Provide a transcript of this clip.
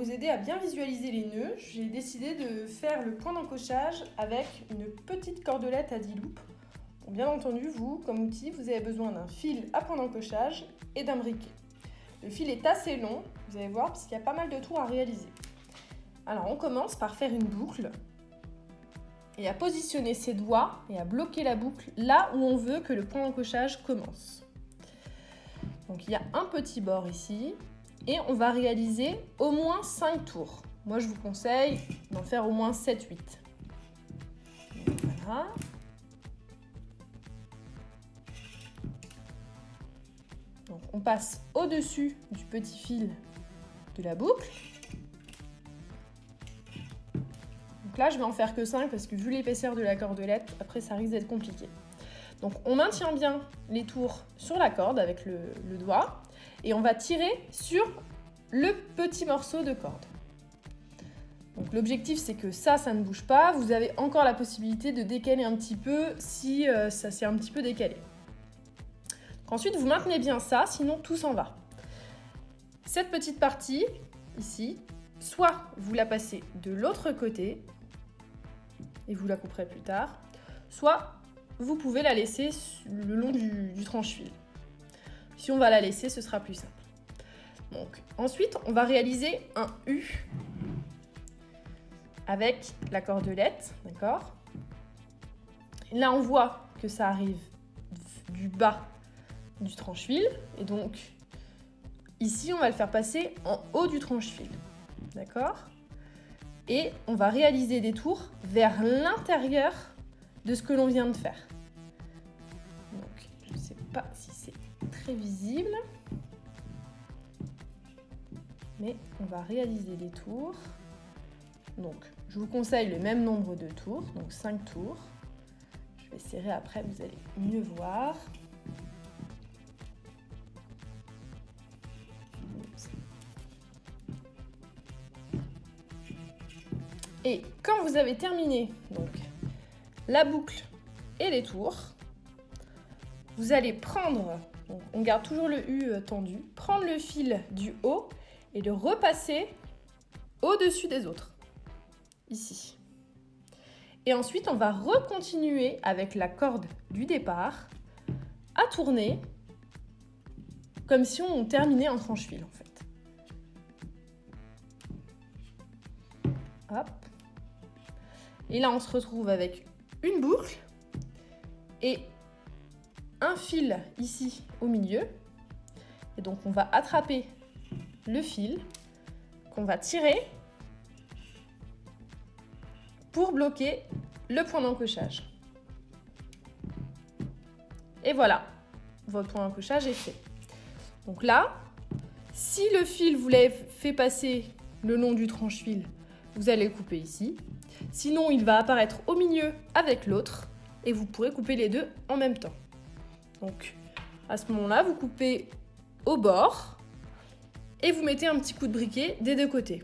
vous aider à bien visualiser les nœuds, j'ai décidé de faire le point d'encochage avec une petite cordelette à 10 loupes. Bon, bien entendu, vous, comme outil, vous avez besoin d'un fil à point d'encochage et d'un briquet. Le fil est assez long, vous allez voir, parce qu'il y a pas mal de tours à réaliser. Alors, on commence par faire une boucle et à positionner ses doigts et à bloquer la boucle là où on veut que le point d'encochage commence. Donc, il y a un petit bord ici. Et on va réaliser au moins 5 tours. Moi, je vous conseille d'en faire au moins 7-8. Voilà. Donc, on passe au-dessus du petit fil de la boucle. Donc là, je vais en faire que 5 parce que vu l'épaisseur de la cordelette, après, ça risque d'être compliqué. Donc, on maintient bien les tours sur la corde avec le doigt. Et on va tirer sur le petit morceau de corde. Donc l'objectif, c'est que ça ne bouge pas. Vous avez encore la possibilité de décaler un petit peu si ça s'est un petit peu décalé. Donc ensuite, vous maintenez bien ça, sinon tout s'en va. Cette petite partie, ici, soit vous la passez de l'autre côté, et vous la couperez plus tard, soit vous pouvez la laisser le long du tranche-fil. Si on va la laisser, ce sera plus simple. Donc, ensuite, on va réaliser un U avec la cordelette, d'accord ? Là, on voit que ça arrive du bas du tranche-fil. Et donc, ici, on va le faire passer en haut du tranche-fil, d'accord ? Et on va réaliser des tours vers l'intérieur de ce que l'on vient de faire. Donc, je ne sais pas si c'est très visible, mais on va réaliser des tours. Donc, je vous conseille le même nombre de tours, donc 5 tours. Je vais serrer après, vous allez mieux voir. Et quand vous avez terminé donc, la boucle et les tours, vous allez prendre, donc on garde toujours le U tendu, prendre le fil du haut et le repasser au-dessus des autres, ici. Et ensuite, on va recontinuer avec la corde du départ à tourner comme si on terminait en tranche-fil, en fait. Hop. Et là, on se retrouve avec une boucle et un fil ici au milieu. Et donc, on va attraper le fil qu'on va tirer pour bloquer le point d'encochage. Et voilà, votre point d'encochage est fait. Donc là, si le fil vous l'avez fait passer le long du tranche-fil, vous allez le couper ici. Sinon, il va apparaître au milieu avec l'autre et vous pourrez couper les deux en même temps. Donc, à ce moment-là, vous coupez au bord et vous mettez un petit coup de briquet des deux côtés.